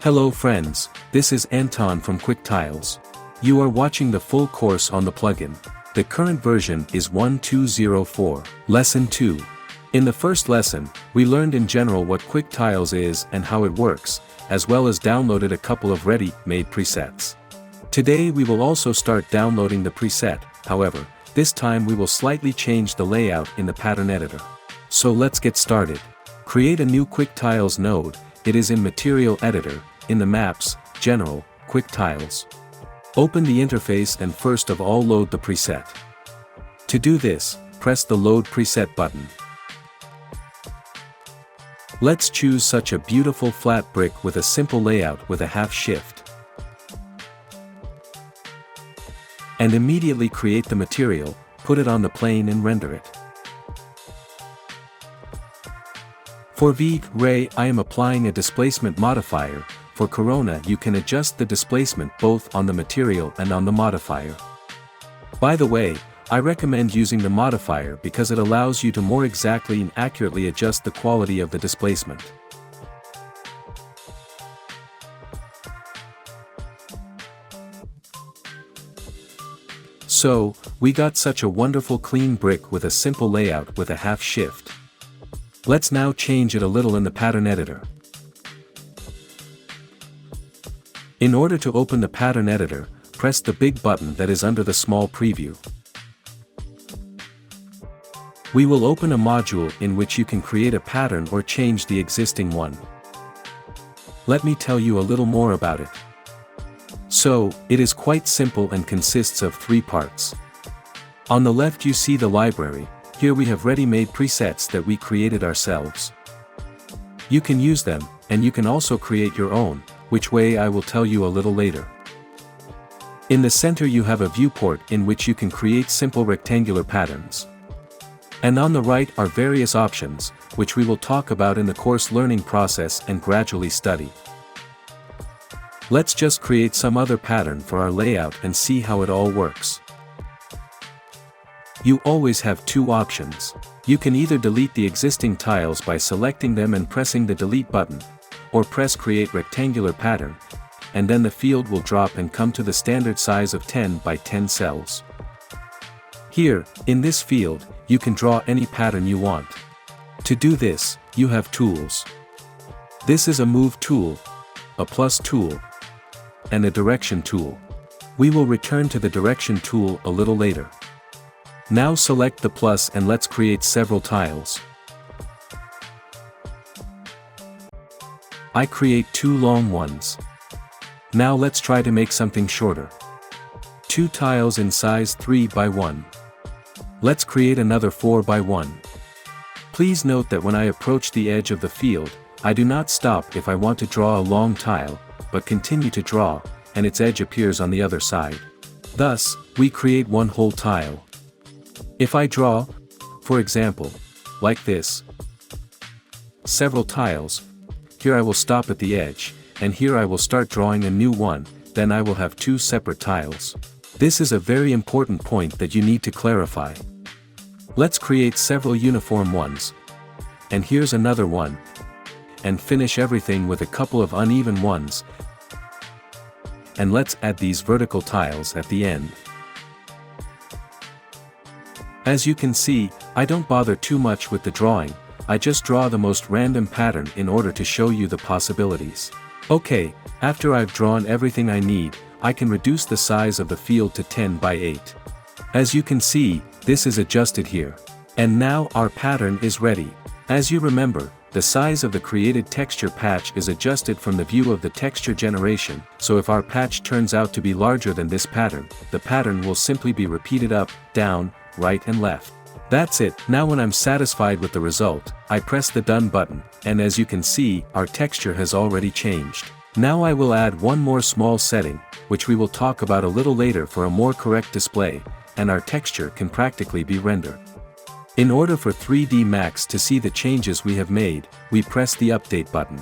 Hello friends, this is Anton from QuickTiles. You are watching the full course on the plugin. The current version is 1204. Lesson 2. In the first lesson, we learned in general what QuickTiles is and how it works, as well as downloaded a couple of ready-made presets. Today we will also start downloading the preset, however, this time we will slightly change the layout in the pattern editor. So let's get started. Create a new QuickTiles node. It is in Material Editor, in the Maps, General, QuickTiles. Open the interface and first of all load the preset. To do this, press the Load Preset button. Let's choose such a beautiful flat brick with a simple layout with a half shift. And immediately create the material, put it on the plane and render it. For V-Ray I am applying a displacement modifier. For Corona you can adjust the displacement both on the material and on the modifier. By the way, I recommend using the modifier because it allows you to more exactly and accurately adjust the quality of the displacement. So, we got such a wonderful clean brick with a simple layout with a half shift. Let's now change it a little in the pattern editor. In order to open the pattern editor, press the big button that is under the small preview. We will open a module in which you can create a pattern or change the existing one. Let me tell you a little more about it. So, it is quite simple and consists of 3 parts. On the left you see the library. Here we have ready-made presets that we created ourselves. You can use them, and you can also create your own, which way I will tell you a little later. In the center you have a viewport in which you can create simple rectangular patterns. And on the right are various options, which we will talk about in the course learning process and gradually study. Let's just create some other pattern for our layout and see how it all works. You always have 2 options. You can either delete the existing tiles by selecting them and pressing the delete button, or press create rectangular pattern, and then the field will drop and come to the standard size of 10 by 10 cells. Here, in this field, you can draw any pattern you want. To do this, you have tools. This is a move tool, a plus tool, and a direction tool. We will return to the direction tool a little later. Now select the plus and let's create several tiles. I create 2 long ones. Now let's try to make something shorter. 2 tiles in size 3 by 1. Let's create another 4 by 1. Please note that when I approach the edge of the field, I do not stop if I want to draw a long tile, but continue to draw, and its edge appears on the other side. Thus, we create one whole tile. If I draw, for example, like this, several tiles, here I will stop at the edge, and here I will start drawing a new one, then I will have 2 separate tiles. This is a very important point that you need to clarify. Let's create several uniform ones. And here's another one. And finish everything with a couple of uneven ones. And let's add these vertical tiles at the end. As you can see, I don't bother too much with the drawing, I just draw the most random pattern in order to show you the possibilities. Okay, after I've drawn everything I need, I can reduce the size of the field to 10 by 8. As you can see, this is adjusted here. And now our pattern is ready. As you remember, the size of the created texture patch is adjusted from the view of the texture generation, so if our patch turns out to be larger than this pattern, the pattern will simply be repeated up, down, right and left. That's it. Now when I'm satisfied with the result, I press the done button, and as you can see, our texture has already changed. Now I will add one more small setting, which we will talk about a little later for a more correct display, and our texture can practically be rendered. In order for 3D Max to see the changes we have made, we press the update button.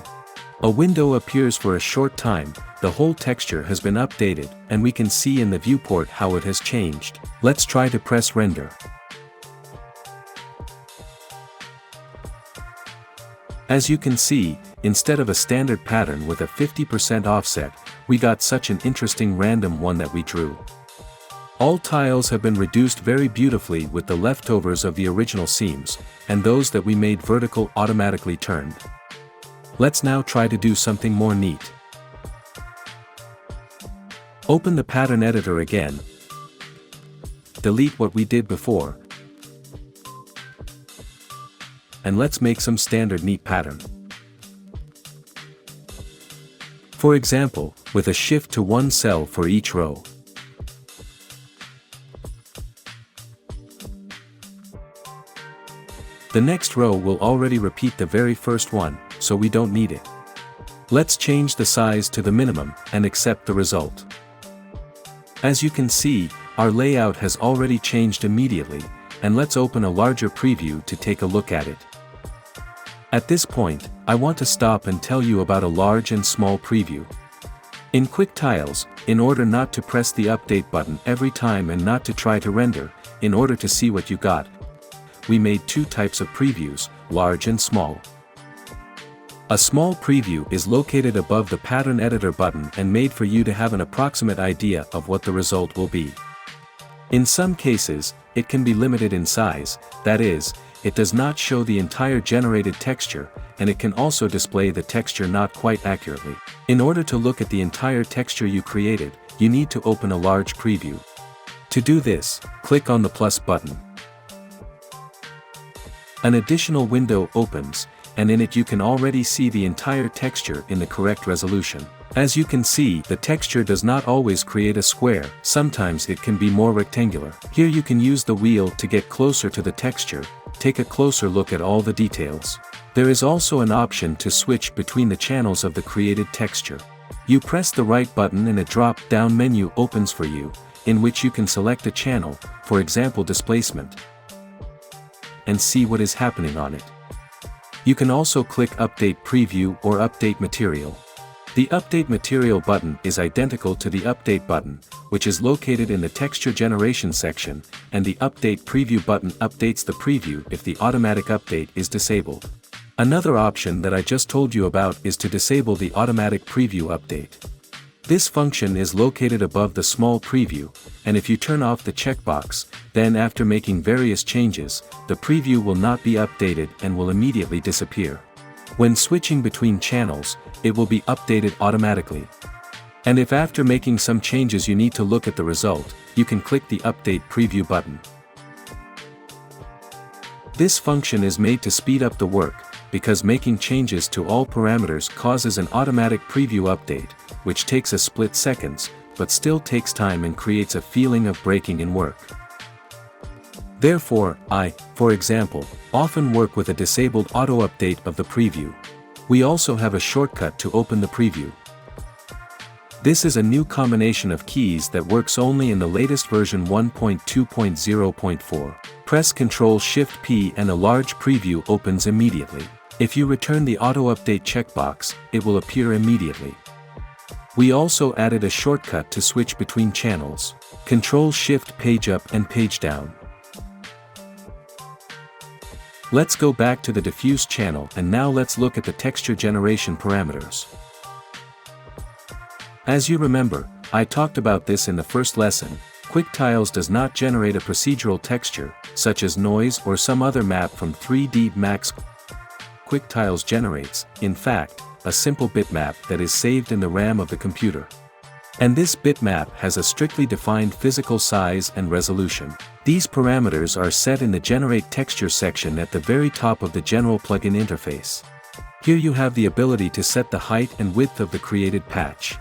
A window appears for a short time, the whole texture has been updated, and we can see in the viewport how it has changed. Let's try to press render. As you can see, instead of a standard pattern with a 50% offset, we got such an interesting random one that we drew. All tiles have been reduced very beautifully with the leftovers of the original seams, and those that we made vertical automatically turned. Let's now try to do something more neat. Open the pattern editor again. Delete what we did before. And let's make some standard neat pattern. For example, with a shift to one cell for each row. The next row will already repeat the very first one, so we don't need it. Let's change the size to the minimum and accept the result. As you can see, our layout has already changed immediately, and let's open a larger preview to take a look at it. At this point, I want to stop and tell you about a large and small preview. In QuickTiles, in order not to press the update button every time and not to try to render, in order to see what you got, we made two types of previews, large and small. A small preview is located above the pattern editor button and made for you to have an approximate idea of what the result will be. In some cases, it can be limited in size, that is, it does not show the entire generated texture, and it can also display the texture not quite accurately. In order to look at the entire texture you created, you need to open a large preview. To do this, click on the plus button. An additional window opens, and in it you can already see the entire texture in the correct resolution. As you can see, the texture does not always create a square, sometimes it can be more rectangular. Here you can use the wheel to get closer to the texture, take a closer look at all the details. There is also an option to switch between the channels of the created texture. You press the right button and a drop-down menu opens for you, in which you can select a channel, for example displacement, and see what is happening on it. You can also click Update Preview or Update Material. The Update Material button is identical to the Update button, which is located in the Texture Generation section, and the Update Preview button updates the preview if the automatic update is disabled. Another option that I just told you about is to disable the automatic preview update. This function is located above the small preview, and if you turn off the checkbox, then after making various changes, the preview will not be updated and will immediately disappear. When switching between channels, it will be updated automatically. And if after making some changes you need to look at the result, you can click the Update Preview button. This function is made to speed up the work, because making changes to all parameters causes an automatic preview update, which takes a split seconds, but still takes time and creates a feeling of breaking in work. Therefore, I, for example, often work with a disabled auto update of the preview. We also have a shortcut to open the preview. This is a new combination of keys that works only in the latest version 1.2.0.4. Press Ctrl-Shift-P and a large preview opens immediately. If you return the auto update checkbox, it will appear immediately. We also added a shortcut to switch between channels. Ctrl-Shift page up and page down. Let's go back to the diffuse channel and now let's look at the texture generation parameters. As you remember, I talked about this in the first lesson. QuickTiles does not generate a procedural texture, such as noise or some other map from 3D Max. QuickTiles generates, in fact, a simple bitmap that is saved in the RAM of the computer. And this bitmap has a strictly defined physical size and resolution. These parameters are set in the Generate Texture section at the very top of the General Plugin interface. Here you have the ability to set the height and width of the created patch.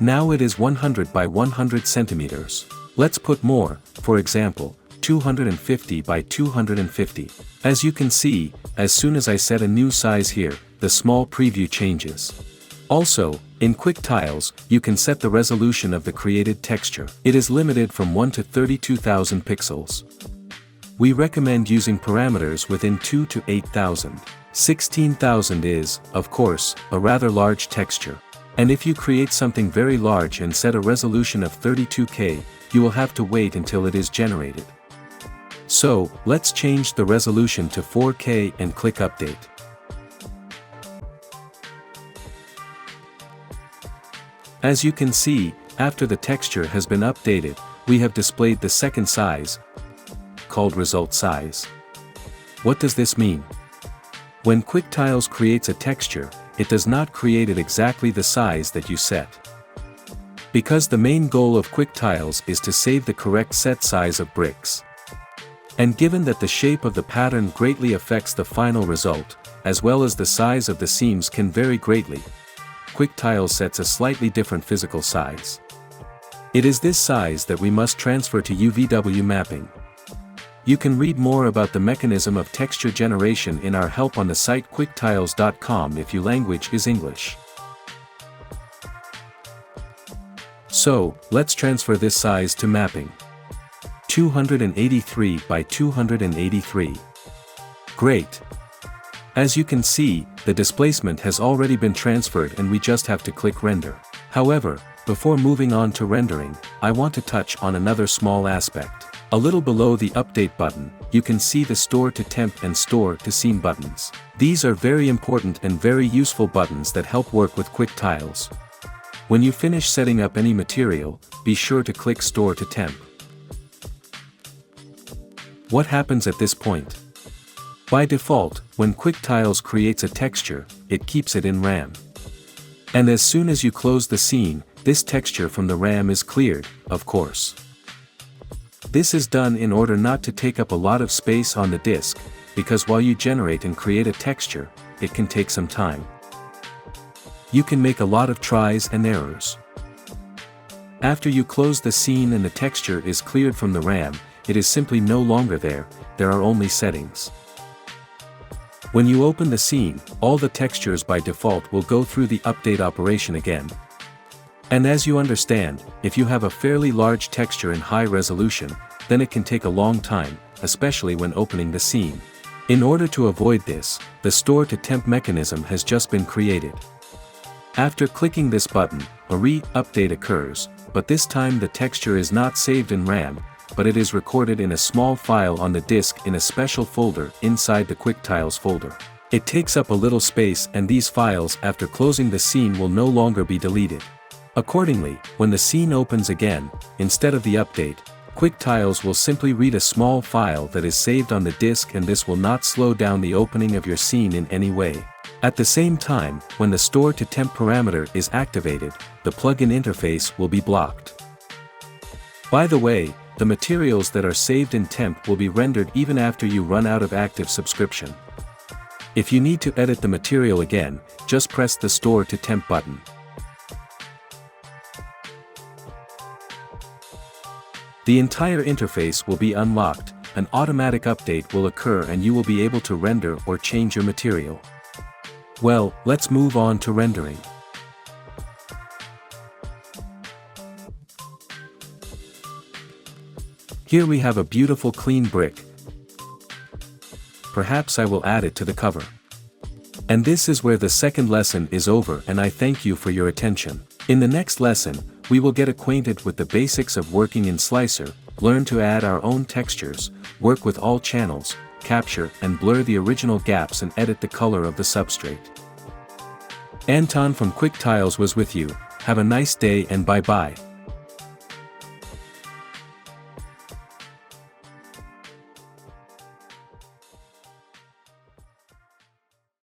Now it is 100 by 100 centimeters. Let's put more, for example, 250 by 250. As you can see, as soon as I set a new size here, the small preview changes. Also, in QuickTiles, you can set the resolution of the created texture. It is limited from 1 to 32,000 pixels. We recommend using parameters within 2 to 8,000. 16,000 is, of course, a rather large texture. And if you create something very large and set a resolution of 32K, you will have to wait until it is generated. So, let's change the resolution to 4K and click Update. As you can see, after the texture has been updated, we have displayed the second size, called result size. What does this mean? When QuickTiles creates a texture, it does not create it exactly the size that you set. Because the main goal of QuickTiles is to save the correct set size of bricks. And given that the shape of the pattern greatly affects the final result, as well as the size of the seams can vary greatly, QuickTiles sets a slightly different physical size. It is this size that we must transfer to UVW mapping. You can read more about the mechanism of texture generation in our help on the site quicktiles.com if your language is English. So, let's transfer this size to mapping. 283 by 283. Great! As you can see, the displacement has already been transferred and we just have to click render. However, before moving on to rendering, I want to touch on another small aspect. A little below the update button, you can see the store to temp and store to seam buttons. These are very important and very useful buttons that help work with QuickTiles. When you finish setting up any material, be sure to click store to temp. What happens at this point? By default, when QuickTiles creates a texture, it keeps it in RAM. And as soon as you close the scene, this texture from the RAM is cleared, of course. This is done in order not to take up a lot of space on the disk, because while you generate and create a texture, it can take some time. You can make a lot of tries and errors. After you close the scene and the texture is cleared from the RAM, it is simply no longer there, there are only settings. When you open the scene, all the textures by default will go through the update operation again. And as you understand, if you have a fairly large texture in high resolution, then it can take a long time, especially when opening the scene. In order to avoid this, the store to temp mechanism has just been created. After clicking this button, a re-update occurs, but this time the texture is not saved in RAM, but it is recorded in a small file on the disk in a special folder inside the QuickTiles folder. It takes up a little space and these files after closing the scene will no longer be deleted. Accordingly, when the scene opens again, instead of the update, QuickTiles will simply read a small file that is saved on the disk and this will not slow down the opening of your scene in any way. At the same time, when the store to temp parameter is activated, the plugin interface will be blocked. By the way, the materials that are saved in temp will be rendered even after you run out of active subscription. If you need to edit the material again, just press the store to temp button. The entire interface will be unlocked, an automatic update will occur and you will be able to render or change your material. Well, let's move on to rendering. Here we have a beautiful clean brick. Perhaps I will add it to the cover. And this is where the second lesson is over and I thank you for your attention. In the next lesson, we will get acquainted with the basics of working in Slicer, learn to add our own textures, work with all channels, capture and blur the original gaps and edit the color of the substrate. Anton from QuickTiles was with you. Have a nice day and bye-bye.